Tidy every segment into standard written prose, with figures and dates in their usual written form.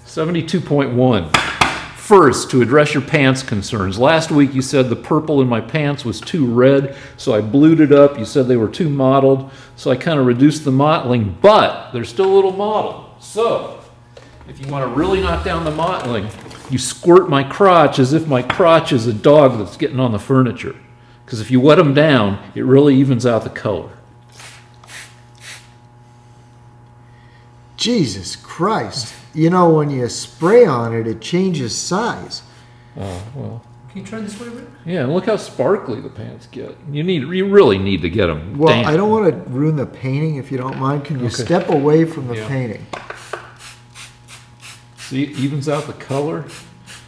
72.1. First, to address your pants concerns. Last week you said the purple in my pants was too red, so I blued it up. You said they were too mottled, so I kind of reduced the mottling, but they're still a little mottled. So, if you want to really knock down the mottling, you squirt my crotch as if my crotch is a dog that's getting on the furniture. Because if you wet them down, it really evens out the color. Jesus Christ. You know, when you spray on it, it changes size. Oh, well. Can you turn this way, Rick? Yeah, and look how sparkly the pants get. You really need to get them Well, damp. I don't want to ruin the painting, if you don't mind. Can you step away from the painting? See, it evens out the color.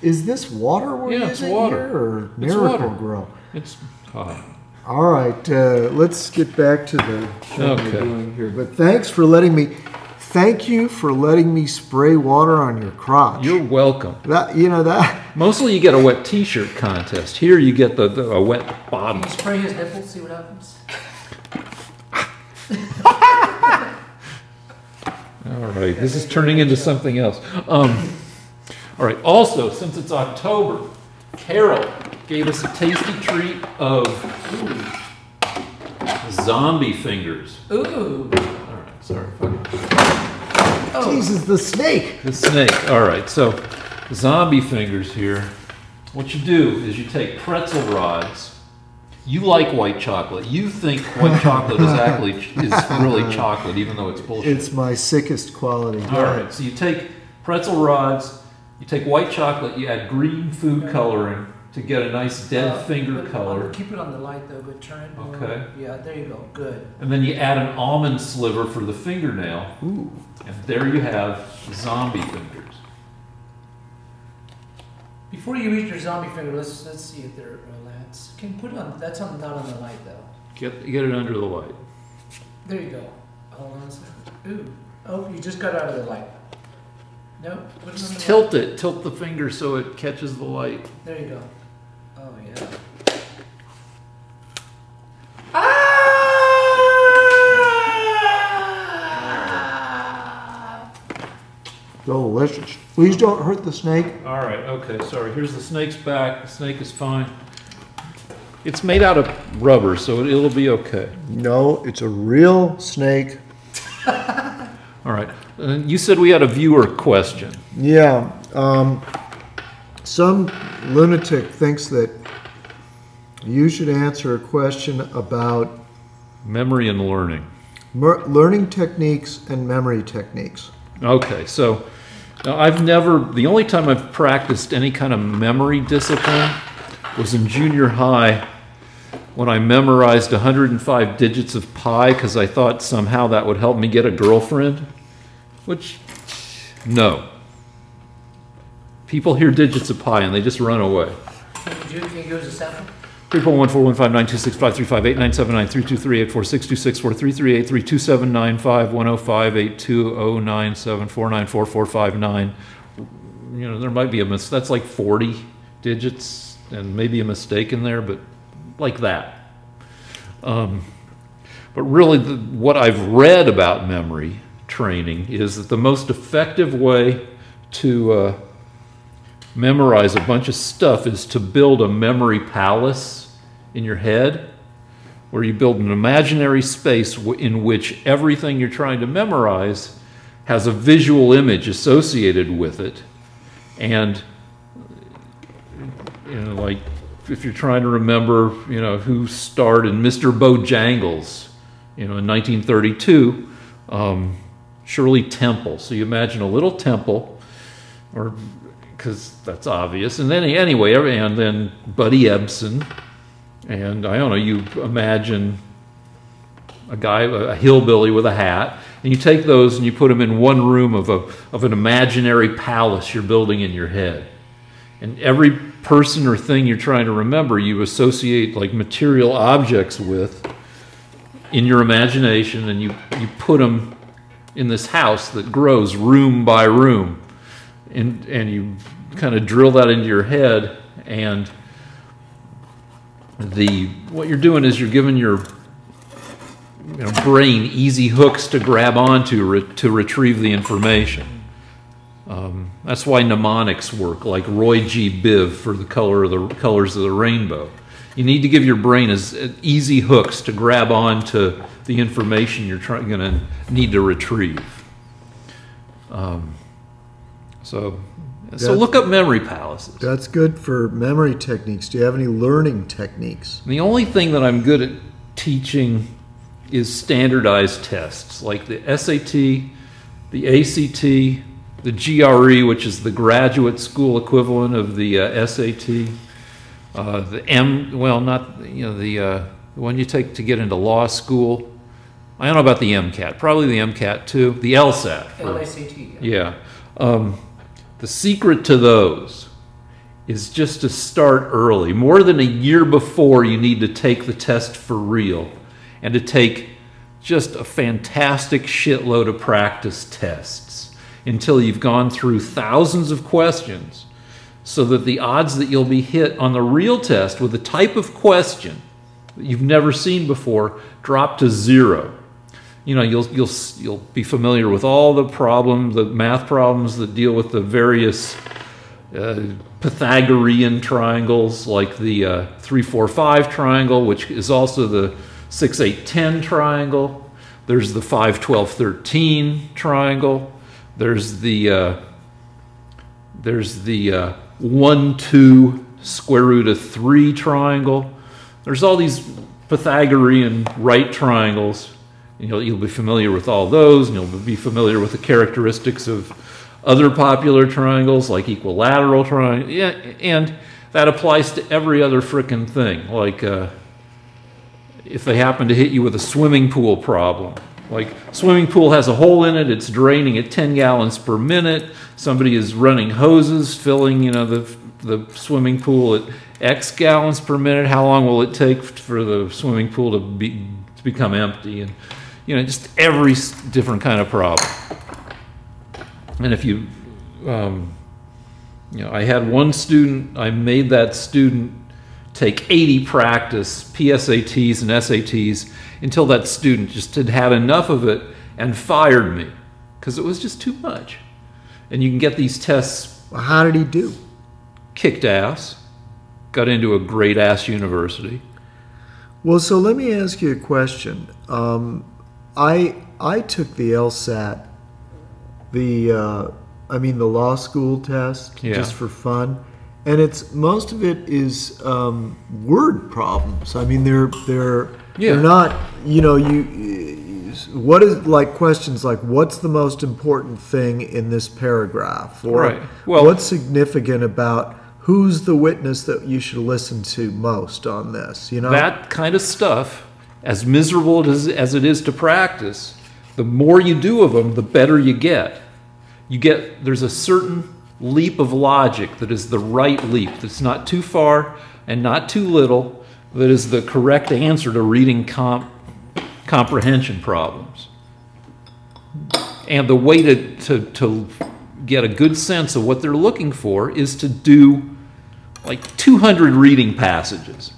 Is this water we're using here, or Miracle-Gro? It's hot. All right, let's get back to the show we're doing here. But thanks for letting me... Thank you for letting me spray water on your crotch. You're welcome. That. Mostly you get a wet t-shirt contest. Here you get a wet bottom. Can you spray his nipples, see what happens? All right, this is turning into something else. All right, also, since it's October, Carol gave us a tasty treat of zombie fingers. Ooh. All right, sorry. Oh. Jesus, the snake. The snake. All right, so zombie fingers here. What you do is you take pretzel rods. You like white chocolate. You think white chocolate is really chocolate, even though it's bullshit. It's my sickest quality. All right, so you take pretzel rods, you take white chocolate, you add green food coloring to get a nice dead finger color. Keep it on the light though, but turn it more. Okay. Yeah, there you go. Good. And then you add an almond sliver for the fingernail. Ooh. And there you have zombie fingers. Before you reach your zombie finger, let's see if they're lads. Can you put it on? That's not on the light though. Get it under the light. There you go. Hold on a second. Ooh. Oh, you just got out of the light. Nope. Just tilt it. Tilt the finger so it catches the light. There you go. Oh yeah. Delicious. Please don't hurt the snake. All right, okay, sorry. Here's the snake's back. The snake is fine. It's made out of rubber, so it'll be okay. No, it's a real snake. All right. You said we had a viewer question. Yeah. Some lunatic thinks that you should answer a question about memory and learning. Learning techniques and memory techniques. Okay, so now the only time I've practiced any kind of memory discipline was in junior high when I memorized 105 digits of pi because I thought somehow that would help me get a girlfriend, which, no. People hear digits of pi and they just run away. Can you give us a sample? 3.141592653589793223846264338327951058209749459. You know, there might be that's like 40 digits and maybe a mistake in there, but like that. But really, what I've read about memory training is that the most effective way to memorize a bunch of stuff is to build a memory palace in your head, where you build an imaginary space in which everything you're trying to memorize has a visual image associated with it. And, you know, like if you're trying to remember, you know, who starred in Mr. Bojangles, you know, in 1932, Shirley Temple. So you imagine a little temple, or because that's obvious. And then anyway, and then Buddy Ebsen, and I don't know, you imagine a guy, a hillbilly with a hat, and you take those and you put them in one room of an imaginary palace you're building in your head. And every person or thing you're trying to remember, you associate like material objects with in your imagination, and you put them in this house that grows room by room. And you kind of drill that into your head, and what you're doing is you're giving your brain easy hooks to grab onto to retrieve the information. That's why mnemonics work, like Roy G. Biv for the colors of the rainbow. You need to give your brain as easy hooks to grab onto the information you're going to need to retrieve. So look up memory palaces. That's good for memory techniques. Do you have any learning techniques? The only thing that I'm good at teaching is standardized tests, like the SAT, the ACT, the GRE, which is the graduate school equivalent of the SAT, the one you take to get into law school. I don't know about the MCAT, probably the MCAT too, the LSAT. LSAT. Yeah. The secret to those is just to start early. More than a year before, you need to take the test for real and to take just a fantastic shitload of practice tests until you've gone through thousands of questions, so that the odds that you'll be hit on the real test with a type of question that you've never seen before drop to 0. You know, you'll be familiar with all the problems, the math problems that deal with the various Pythagorean triangles, like the 3, 4, 5 triangle, which is also the 6, 8, 10 triangle. There's the 5, 12, 13 triangle. There's the 1, 2 square root of 3 triangle. There's all these Pythagorean right triangles. You'll be familiar with all those, and you'll be familiar with the characteristics of other popular triangles, like equilateral triangle. Yeah, and that applies to every other frickin' thing. Like if they happen to hit you with a swimming pool problem, like swimming pool has a hole in it, it's draining at 10 gallons per minute. Somebody is running hoses, filling the swimming pool at X gallons per minute. How long will it take for the swimming pool to become empty? And just every different kind of problem. And if you, I had one student, I made that student take 80 practice PSATs and SATs until that student just had had enough of it and fired me because it was just too much. And you can get these tests. Well, how did he do? Kicked ass. Got into a great ass university. Well, so let me ask you a question. I took the LSAT, the law school test, just for fun, and most of it is word problems. I mean, they're not, what is, like, questions like, what's the most important thing in this paragraph, or right. Well, what's significant about who's the witness that you should listen to most on this? That kind of stuff, as miserable as it is to practice, the more you do of them, the better you get. There's a certain leap of logic that is the right leap, that's not too far and not too little, that is the correct answer to reading comprehension problems. And the way to get a good sense of what they're looking for is to do like 200 reading passages.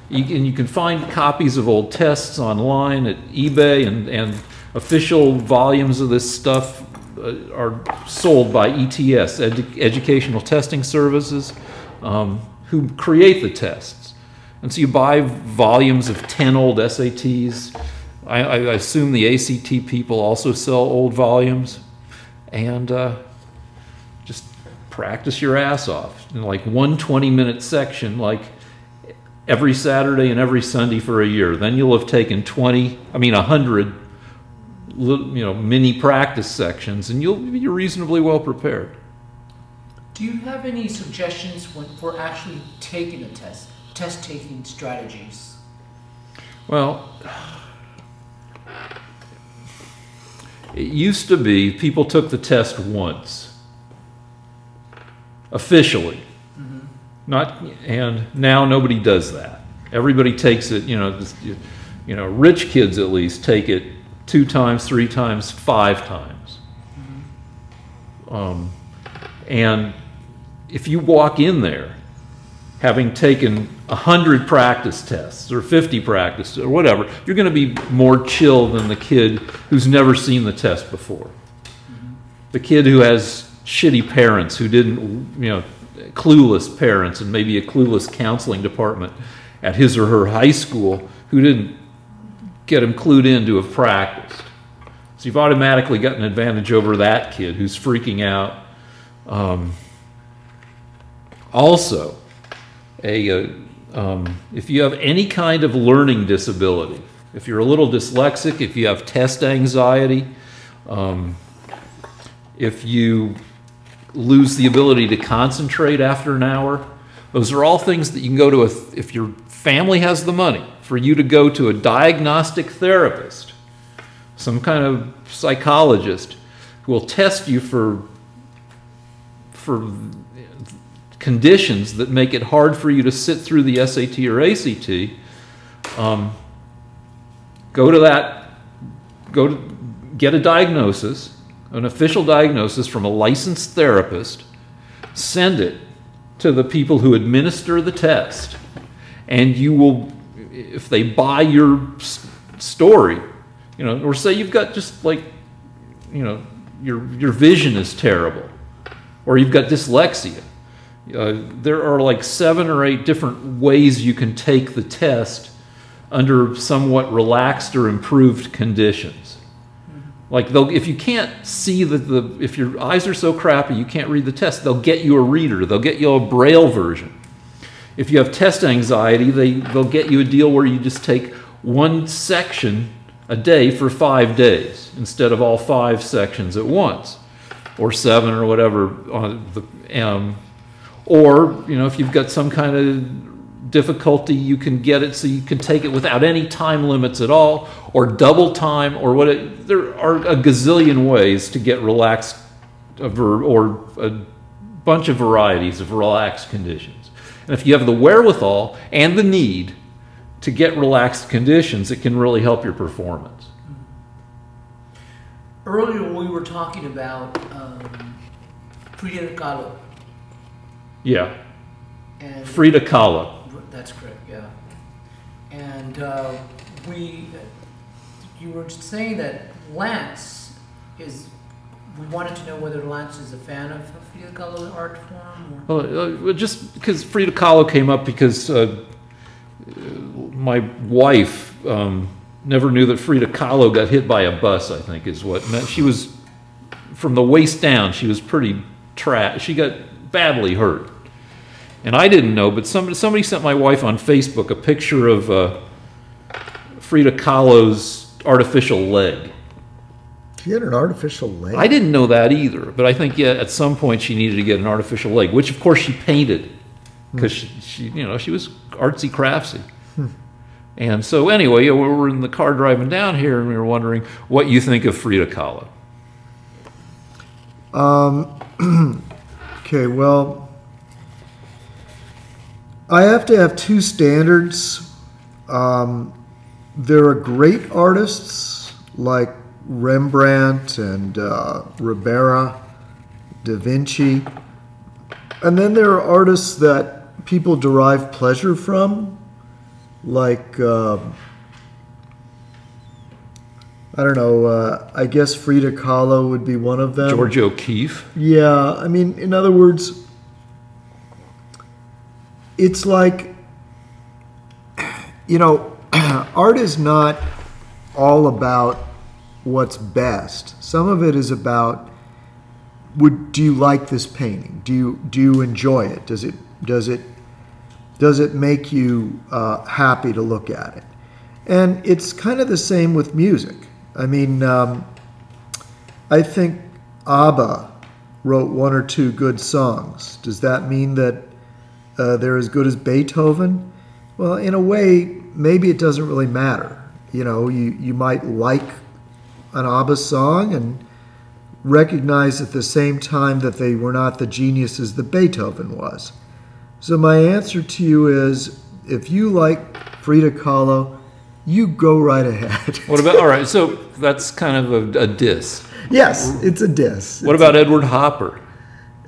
You can find copies of old tests online at eBay, and official volumes of this stuff are sold by ETS, Educational Testing Services, who create the tests. And so you buy volumes of 10 old SATs. I assume the ACT people also sell old volumes. And just practice your ass off in like one 20-minute section, like every Saturday and every Sunday for a year. Then you'll have taken 100 mini practice sections, and you'll be reasonably well prepared. Do you have any suggestions for actually taking a test-taking strategies? Well, it used to be people took the test once, officially. And now nobody does that. Everybody takes it, rich kids at least take it 2 times, 3 times, 5 times. And if you walk in there having taken 100 practice tests or 50 practice or whatever, you're going to be more chill than the kid who's never seen the test before. the kid who has shitty parents who didn't, clueless parents and maybe a clueless counseling department at his or her high school who didn't get him clued in to have practiced. So you've automatically got an advantage over that kid who's freaking out. Also, if you have any kind of learning disability, if you're a little dyslexic, if you have test anxiety, if you lose the ability to concentrate after an hour, those are all things that you can go to, if your family has the money, for you to go to a diagnostic therapist, some kind of psychologist who will test you for conditions that make it hard for you to sit through the SAT or ACT. Get a diagnosis, an official diagnosis from a licensed therapist, send it to the people who administer the test, and you will, if they buy your story, or say you've got just like, your vision is terrible, or you've got dyslexia. There are like 7 or 8 different ways you can take the test under somewhat relaxed or improved conditions. Like if you can't see if your eyes are so crappy you can't read the test, they'll get you a reader. They'll get you a Braille version. If you have test anxiety, they'll get you a deal where you just take one section a day for 5 days instead of all 5 sections at once, or 7 or whatever. Or if you've got some kind of difficulty, you can get it so you can take it without any time limits at all, or double time, or there are a gazillion ways to get relaxed, or a bunch of varieties of relaxed conditions. And if you have the wherewithal and the need to get relaxed conditions, it can really help your performance. Earlier we were talking about Frida Kahlo. Yeah. And Frida Kahlo. That's correct, yeah. And you were saying that Lance we wanted to know whether Lance is a fan of Frida Kahlo art form? Well, just because Frida Kahlo came up because my wife never knew that Frida Kahlo got hit by a bus, I think is what meant. She was, from the waist down, she was pretty she got badly hurt. And I didn't know, but somebody sent my wife on Facebook a picture of Frida Kahlo's artificial leg. She had an artificial leg? I didn't know that either, but I think, yeah, at some point she needed to get an artificial leg, which of course she painted, because she was artsy craftsy. And so anyway, we were in the car driving down here, and we were wondering what you think of Frida Kahlo. Okay, well, I have to have 2 standards. There are great artists like Rembrandt and Ribera, Da Vinci. And then there are artists that people derive pleasure from, like, I don't know, I guess Frida Kahlo would be one of them. George O'Keeffe? Yeah, I mean, in other words, it's like, art is not all about what's best. Some of it is about, do you like this painting? Do you enjoy it? Does it make you happy to look at it? And it's kind of the same with music. I mean, I think ABBA wrote 1 or 2 good songs. Does that mean that they're as good as Beethoven? Well, in a way, maybe it doesn't really matter. You might like an ABBA song and recognize at the same time that they were not the geniuses that Beethoven was. So my answer to you is, if you like Frida Kahlo, you go right ahead. What about, all right, so that's kind of a diss. Yes, it's a diss. What about Edward Hopper?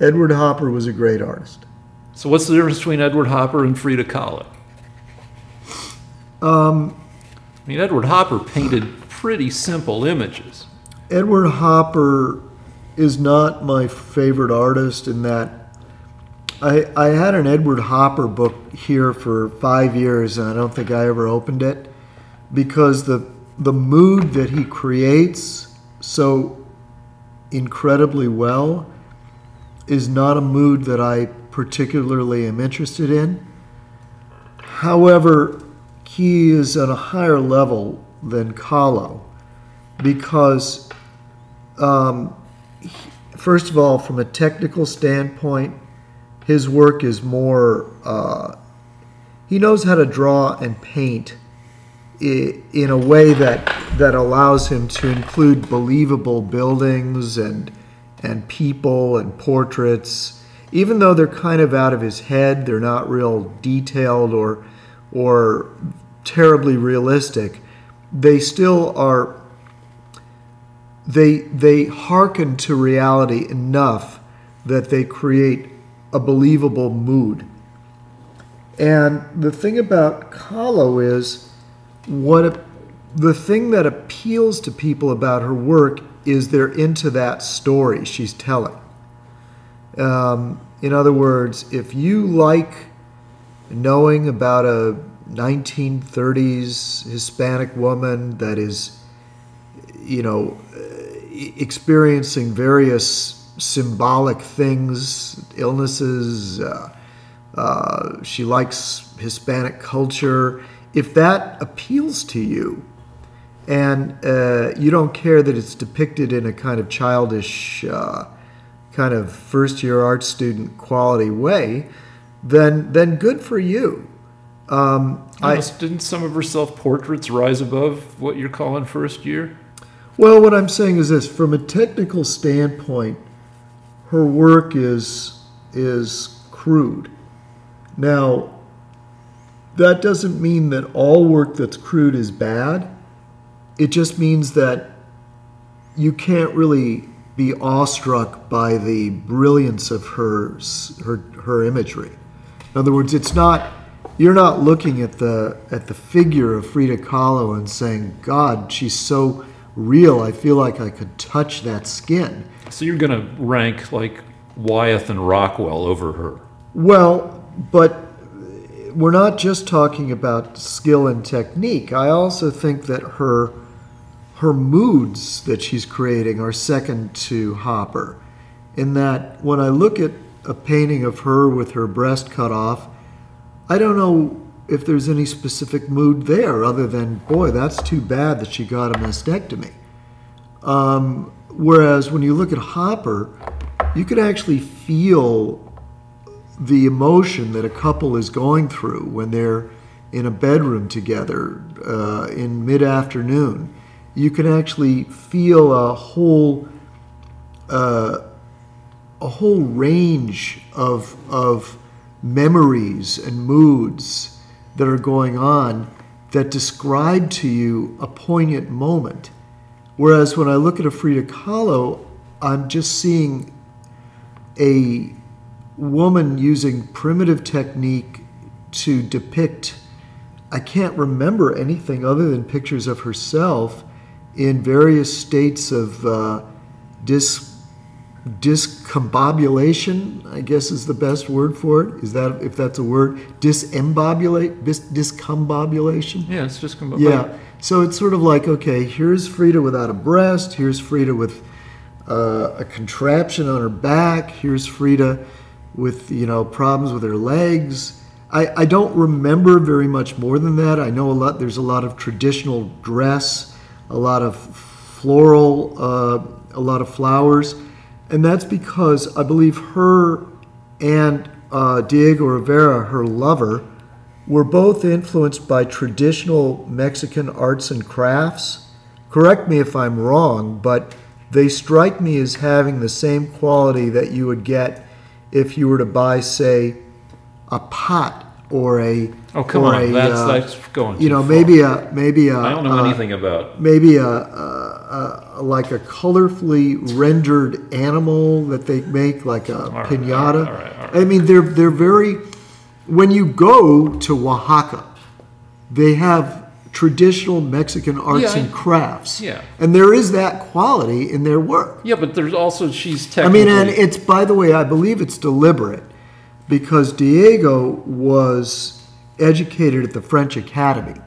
Edward Hopper was a great artist. So what's the difference between Edward Hopper and Frida Kahlo? I mean, Edward Hopper painted pretty simple images. Edward Hopper is not my favorite artist in that I had an Edward Hopper book here for 5 years, and I don't think I ever opened it because the mood that he creates so incredibly well is not a mood that I particularly am interested in. However, he is at a higher level than Kahlo because, first of all, from a technical standpoint, his work is more, he knows how to draw and paint in a way that allows him to include believable buildings and people and portraits. Even though they're kind of out of his head, they're not real detailed or terribly realistic, they still are, they hearken to reality enough that they create a believable mood. And the thing about Kahlo is the thing that appeals to people about her work is they're into that story she's telling. In other words, if you like knowing about a 1930s Hispanic woman that is, experiencing various symbolic things, illnesses, she likes Hispanic culture. If that appeals to you and you don't care that it's depicted in a kind of childish, kind of first-year art student quality way, then good for you. Didn't some of her self-portraits rise above what you're calling first year? Well, what I'm saying is this. From a technical standpoint, her work is crude. Now, that doesn't mean that all work that's crude is bad. It just means that you can't really be awestruck by the brilliance of her imagery. In other words, you're not looking at the figure of Frida Kahlo and saying, God, she's so real, I feel like I could touch that skin. So you're going to rank like Wyeth and Rockwell over her. Well, but we're not just talking about skill and technique. I also think that her moods that she's creating are second to Hopper, in that when I look at a painting of her with her breast cut off, I don't know if there's any specific mood there other than, boy, that's too bad that she got a mastectomy. Whereas when you look at Hopper, you can actually feel the emotion that a couple is going through when they're in a bedroom together in mid-afternoon. You can actually feel a whole range of memories and moods that are going on that describe to you a poignant moment. Whereas when I look at a Frida Kahlo, I'm just seeing a woman using primitive technique to depict, I can't remember anything other than pictures of herself in various states of discombobulation, I guess is the best word for it. Is that, if that's a word? Discombobulation? Yeah, it's discombobulation. Yeah. So it's sort of like, okay, here's Frida without a breast, here's Frida with a contraption on her back, here's Frida with, problems with her legs. I don't remember very much more than that. I know there's a lot of traditional dress, a lot of floral, a lot of flowers. And that's because I believe her and Diego Rivera, her lover, were both influenced by traditional Mexican arts and crafts. Correct me if I'm wrong, but they strike me as having the same quality that you would get if you were to buy, say, a pot or a... Oh, come on, that's going too far. maybe a... I don't know anything about... Maybe like a colorfully rendered animal that they make, like a piñata. All right. I mean, they're very... When you go to Oaxaca, they have traditional Mexican arts Yeah, and crafts. Yeah. And there is that quality in their work. Yeah, but there's also, she's technically... I mean, and it's, by the way, I believe it's deliberate, because Diego was educated at the French Academy.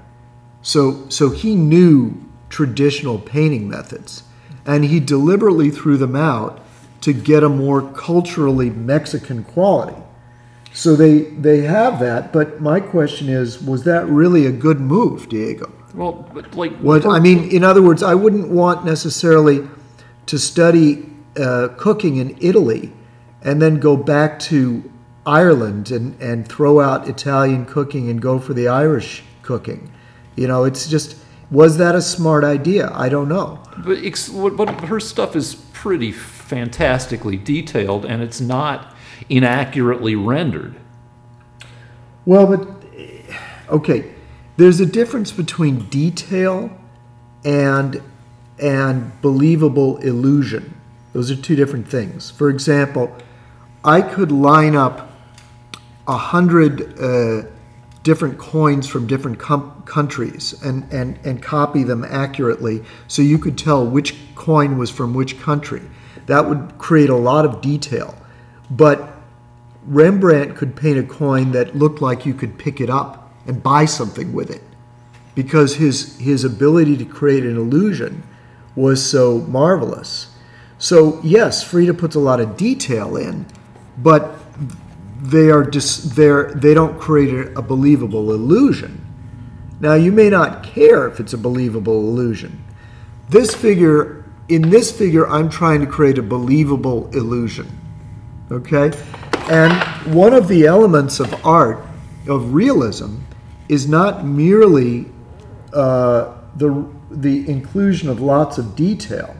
So he knew traditional painting methods, and he deliberately threw them out to get a more culturally Mexican quality. So they have that, but my question is, was that really a good move, Diego? Well, but like... I mean, in other words, I wouldn't want necessarily to study cooking in Italy and then go back to Ireland and throw out Italian cooking and go for the Irish cooking. You know, it's just, was that a smart idea? I don't know. But her stuff is pretty fantastically detailed, and it's not inaccurately rendered. Well, but, okay, there's a difference between detail and believable illusion. Those are two different things. For example, I could line up 100 different coins from different countries and copy them accurately so you could tell which coin was from which country. That would create a lot of detail. But Rembrandt could paint a coin that looked like you could pick it up and buy something with it, because his ability to create an illusion was so marvelous. So yes, Frida puts a lot of detail in, but they don't create a believable illusion. Now, you may not care if it's a believable illusion. In this figure, I'm trying to create a believable illusion. Okay? And one of the elements of art, of realism, is not merely the inclusion of lots of detail.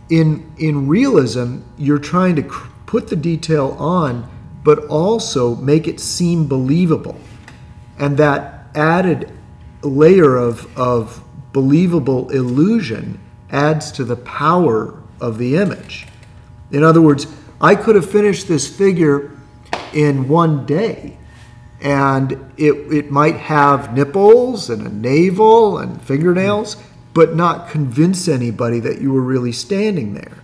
In realism, you're trying to put the detail on, but also make it seem believable. And that added layer of believable illusion adds to the power of the image. In other words, I could have finished this figure in one day, and it might have nipples and a navel and fingernails, but not convince anybody that you were really standing there.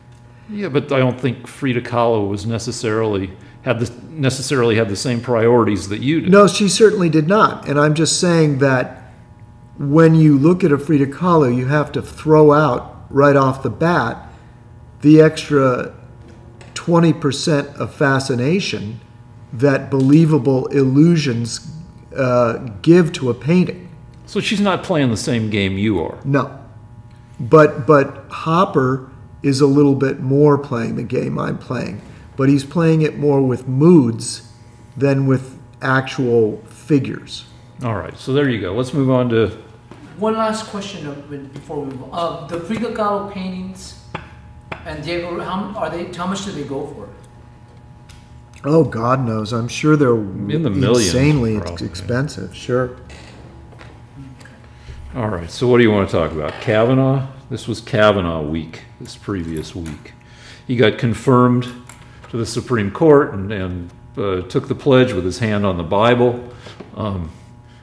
Yeah, but I don't think Frida Kahlo was necessarily had the same priorities that you did. No, she certainly did not. And I'm just saying that when you look at a Frida Kahlo, you have to throw out right off the bat the extra 20% of fascination that believable illusions give to a painting. So she's not playing the same game you are. No. But Hopper is a little bit more playing the game I'm playing. But he's playing it more with moods than with actual figures. All right, so there you go. Let's move on to... One last question before we move on. The Frida Kahlo paintings and Diego, how much do they go for? Oh, God knows. I'm sure they're in the millions, insanely probably. Expensive, sure. All right, so what do you want to talk about? Kavanaugh? This was Kavanaugh week, this previous week. He got confirmed to the Supreme Court and took the pledge with his hand on the Bible.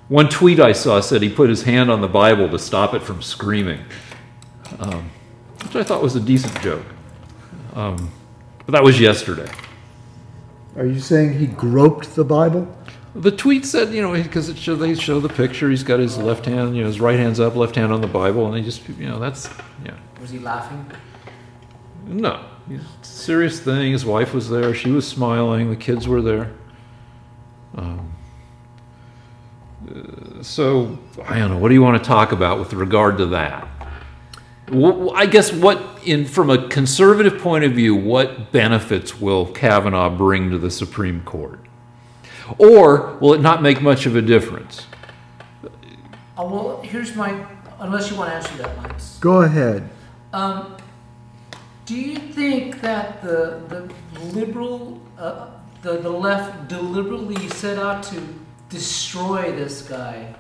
One tweet I saw said he put his hand on the Bible to stop it from screaming, which I thought was a decent joke. But that was yesterday. Are you saying he groped the Bible? The tweet said, because they show the picture, he's got his left hand, his right hand's up, left hand on the Bible, and they just, that's, yeah. Was he laughing? No. It's a serious thing. His wife was there. She was smiling. The kids were there. So, I don't know. What do you want to talk about with regard to that? I guess from a conservative point of view, what benefits will Kavanaugh bring to the Supreme Court? Or will it not make much of a difference? Well, here's unless you want to answer that, Lance. Go ahead. Do you think that the liberal, the left deliberately set out to destroy this guy,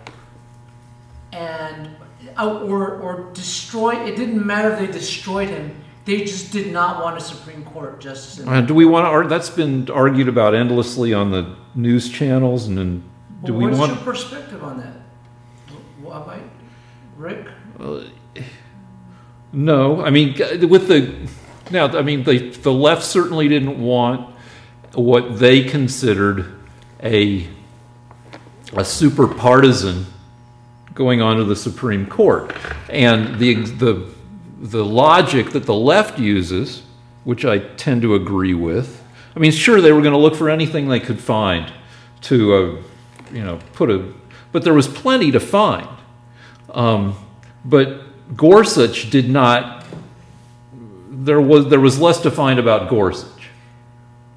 and or destroy? It didn't matter if they destroyed him; they just did not want a Supreme Court justice. Do we want to? That's been argued about endlessly on the news channels, and do we want? What's your perspective on that? Rick? No, I mean, the left certainly didn't want what they considered a super partisan going on to the Supreme Court, and the logic that the left uses, which I tend to agree with. I mean, sure, they were going to look for anything they could find to, but there was plenty to find. But Gorsuch did not. There was less to find about Gorsuch.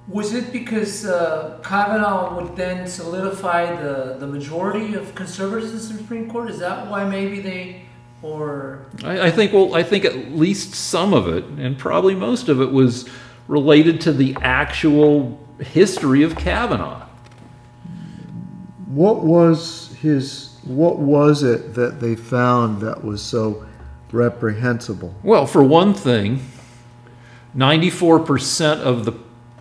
Was it because Kavanaugh would then solidify the majority of conservatives in the Supreme Court? Is that why maybe they, or? I think at least some of it, and probably most of it, was related to the actual history of Kavanaugh. What was it that they found that was so reprehensible? Well, for one thing, 94% of the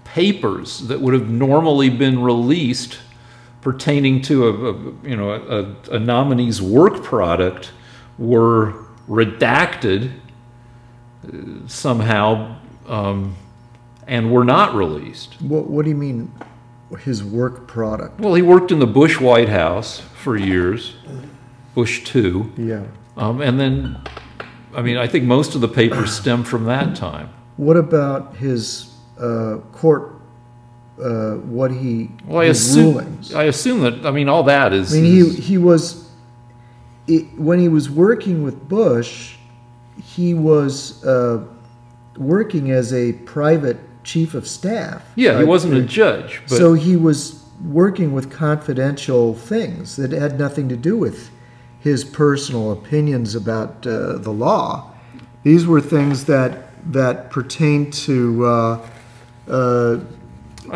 papers that would have normally been released pertaining to a nominee's work product were redacted somehow and were not released. What do you mean, his work product? Well, he worked in the Bush White House for years, Bush 2. Yeah. And then, I think most of the papers stem from that time. What about his court, his rulings? I assume that, all that is... he was, when he was working with Bush, he was working as a private chief of staff. Yeah, he wasn't a judge. But so he was working with confidential things that had nothing to do with his personal opinions about the law. These were things that pertained to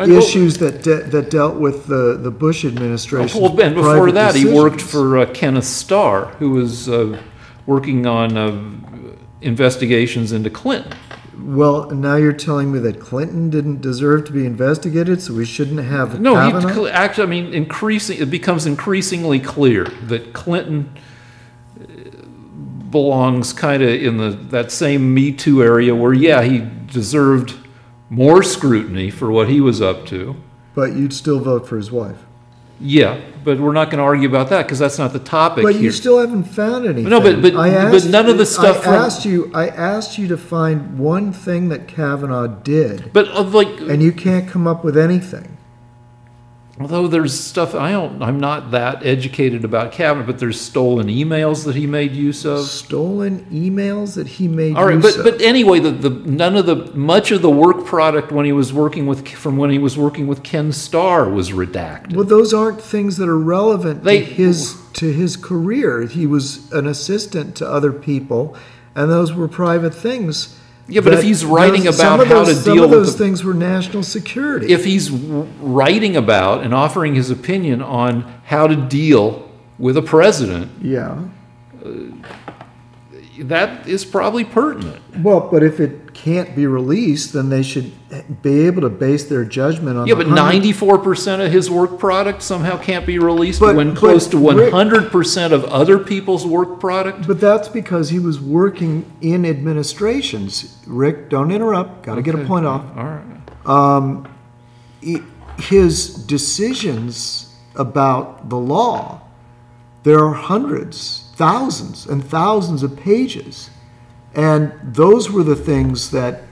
issues that dealt with the Bush administration. Well, and before that, he worked for Kenneth Starr, who was working on investigations into Clinton. Well, now you're telling me that Clinton didn't deserve to be investigated, so we shouldn't have Kavanaugh? Actually, it becomes increasingly clear that Clinton belongs kind of in that same Me Too area where, yeah, he deserved more scrutiny for what he was up to. But you'd still vote for his wife. Yeah, but we're not going to argue about that because that's not the topic but here. You still haven't found anything. No, but none of the stuff. I asked you to find one thing that Kavanaugh did. But and you can't come up with anything. Although there's stuff I'm not that educated about Kavanaugh, but there's stolen emails that he made use of. Stolen emails that he made All right, use of. But anyway, much of the work product when he was working with Ken Starr was redacted. Well, those aren't things that are relevant to his career. He was an assistant to other people, and those were private things. Yeah, but if he's writing about how to deal with... Some of those things were national security. If he's writing about and offering his opinion on how to deal with a president... Yeah. That is probably pertinent. Well, but if it can't be released, then they should be able to base their judgment on... Yeah, but 94% of his work product somehow can't be released when close to 100% of other people's work product? But that's because he was working in administrations. Rick, don't interrupt. Got to get a point off. All right. His decisions about the law, there are hundreds, thousands and thousands of pages. And those were the things that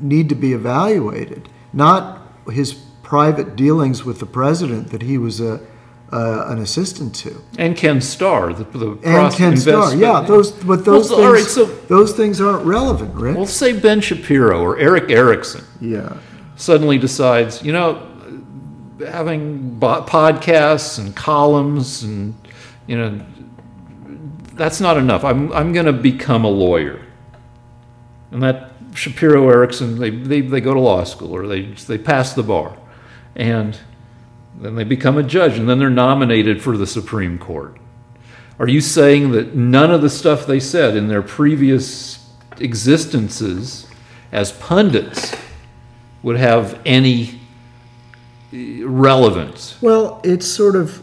need to be evaluated, not his private dealings with the president that he was an assistant to. And Ken Starr, the and Ken Starr, yeah. Those things aren't relevant, Rick. Well, say Ben Shapiro or Eric Erickson. Yeah. Suddenly decides, having podcasts and columns and, that's not enough. I'm going to become a lawyer. And that Shapiro Erickson, they go to law school or they pass the bar. And then they become a judge and then they're nominated for the Supreme Court. Are you saying that none of the stuff they said in their previous existences as pundits would have any relevance? Well, it's sort of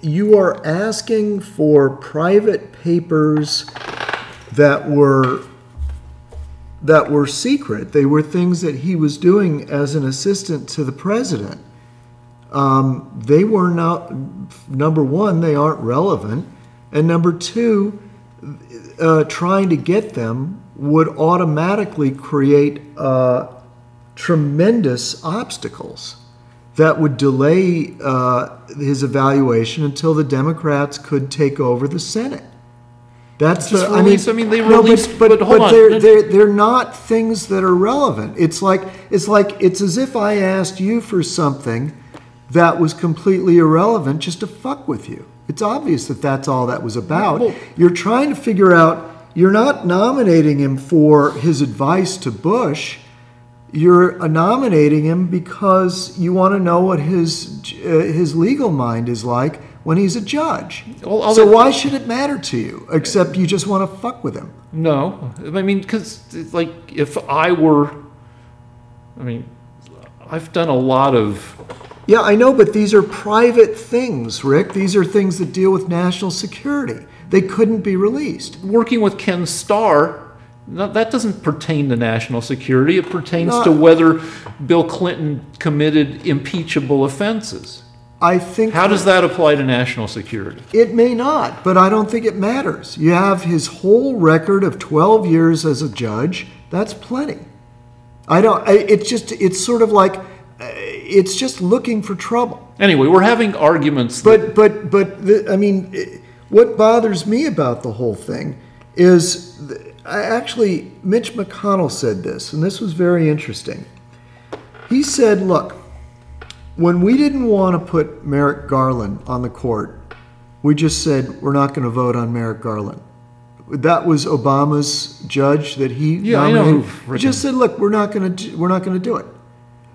you are asking for private papers that were secret. They were things that he was doing as an assistant to the president. They were not, number one, they aren't relevant, and number two, trying to get them would automatically create tremendous obstacles that would delay his evaluation until the Democrats could take over the Senate. That's Just the. release, I mean, they released. But hold on. They're not things that are relevant. It's as if I asked you for something that was completely irrelevant just to fuck with you. It's obvious that that's all that was about. Well, you're trying to figure out. You're not nominating him for his advice to Bush. You're nominating him because you want to know what his legal mind is like when he's a judge. Well, so why should it matter to you, except you just want to fuck with him? No. I mean, because, like, if I were... I mean, I've done a lot of... Yeah, I know, but these are private things, Rick. These are things that deal with national security. They couldn't be released. Working with Ken Starr, that doesn't pertain to national security. It pertains to whether Bill Clinton committed impeachable offenses. I think. How does that apply to national security? It may not, but I don't think it matters. You have his whole record of 12 years as a judge. That's plenty. It's sort of like, it's just looking for trouble. Anyway, we're having arguments. I mean, what bothers me about the whole thing is, actually, Mitch McConnell said this, and this was very interesting. He said, look, when we didn't want to put Merrick Garland on the court, we just said we're not going to vote on Merrick Garland. That was Obama's judge that he nominated. I know. He just said, look, we're not going to do it.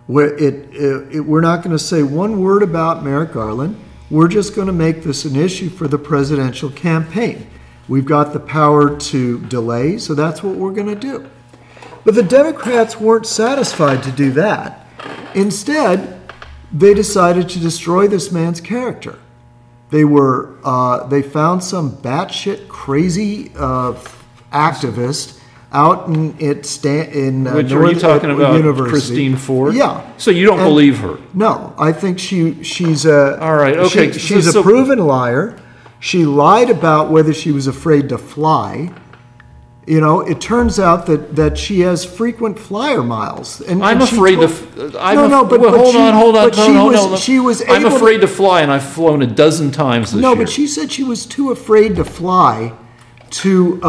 We're not going to say one word about Merrick Garland. We're just going to make this an issue for the presidential campaign. We've got the power to delay, so that's what we're going to do. But the Democrats weren't satisfied to do that. Instead, they decided to destroy this man's character. They found some batshit crazy activist out in Which are you talking about? University. Christine Ford? Yeah. So you don't believe her? No, I think she's a. All right. Okay. She's a proven liar. She lied about whether she was afraid to fly. You know, it turns out that she has frequent flyer miles. And I'm afraid to. Hold on. She was able I'm afraid to fly, and I've flown a dozen times this year. No, but she said she was too afraid to fly to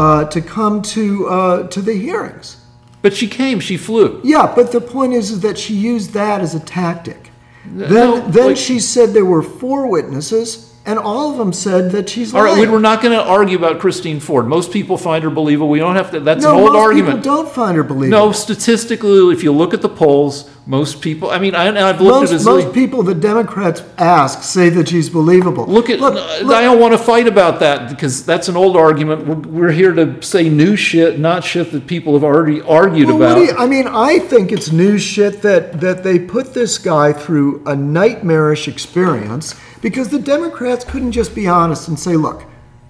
come to the hearings. But she came. She flew. Yeah, but the point is that she used that as a tactic. Then she said there were 4 witnesses. And all of them said that she's lying. All right, we're not going to argue about Christine Ford. Most people find her believable. We don't have to. That's an old argument. No, most people don't find her believable. No, statistically, if you look at the polls, most people. I mean, I've looked at most people the Democrats ask say that she's believable. Look. I don't want to fight about that because that's an old argument. We're here to say new shit, not shit that people have already argued about. I think it's new shit that they put this guy through a nightmarish experience. Because the Democrats couldn't just be honest and say, look,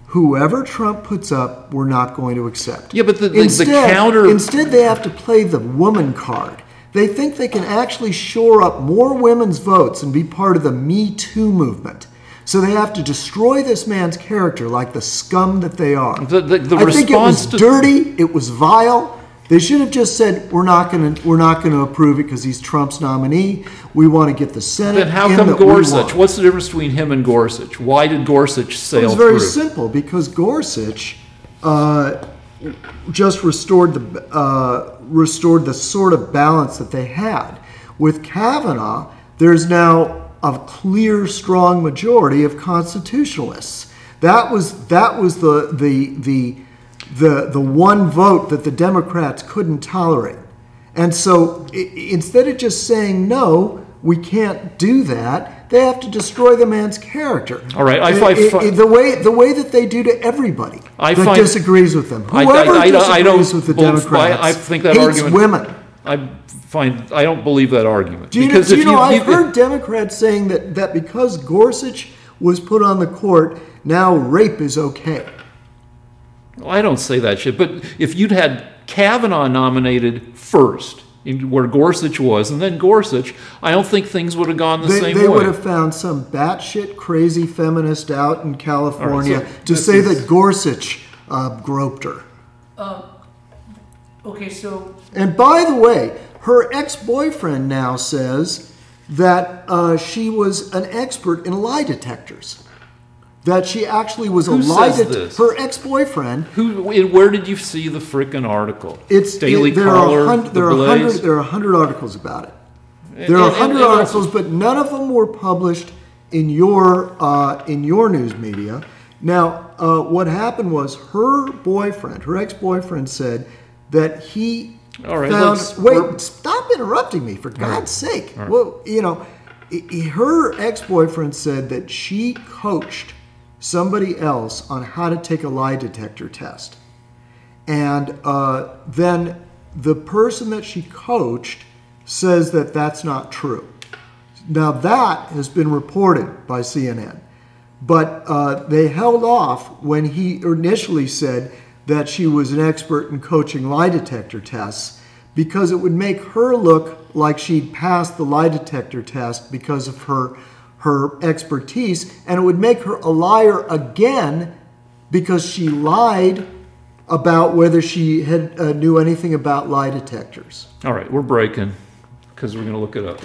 whoever Trump puts up, we're not going to accept. Yeah, but the counter... Instead, they have to play the woman card. They think they can actually shore up more women's votes and be part of the Me Too movement. So they have to destroy this man's character like the scum that they are. I think it was dirty. It was vile. They should have just said, we're not going to approve it because he's Trump's nominee. We want to get the Senate. Then how come Gorsuch? What's the difference between him and Gorsuch? Why did Gorsuch sail through? It was very simple because Gorsuch just restored the sort of balance that they had. With Kavanaugh, there's now a clear, strong majority of constitutionalists. That was the one vote that the Democrats couldn't tolerate. And so instead of just saying, no, we can't do that, they have to destroy the man's character. All right. The way that they do to everybody that disagrees with them. Whoever disagrees with the Democrats I think that hates argument, women. I don't believe that argument. I've heard Democrats saying that because Gorsuch was put on the court, now rape is okay. Well, I don't say that shit, but if you'd had Kavanaugh nominated first, where Gorsuch was, and then Gorsuch, I don't think things would have gone the same way. They would have found some batshit crazy feminist out in California right, to say that Gorsuch groped her. Okay, so... And by the way, her ex-boyfriend now says that she was an expert in lie detectors. That she actually was Who a lie says detector. this? Her ex-boyfriend. Where did you see the frickin' article? It's Daily there Caller, are The Blaze? there are 100 articles about it. There are 100 articles, but none of them were published in your news media. Now, what happened was her boyfriend, her ex-boyfriend, said that he found. Wait, stop interrupting me, for God's sake. Right. Well, you know, her ex-boyfriend said that she coached somebody else on how to take a lie detector test. And then the person that she coached says that that's not true. Now that has been reported by CNN. But they held off when he initially said that she was an expert in coaching lie detector tests, because it would make her look like she'd passed the lie detector test because of her expertise, and it would make her a liar again because she lied about whether she had knew anything about lie detectors. All right, we're breaking because we're going to look it up.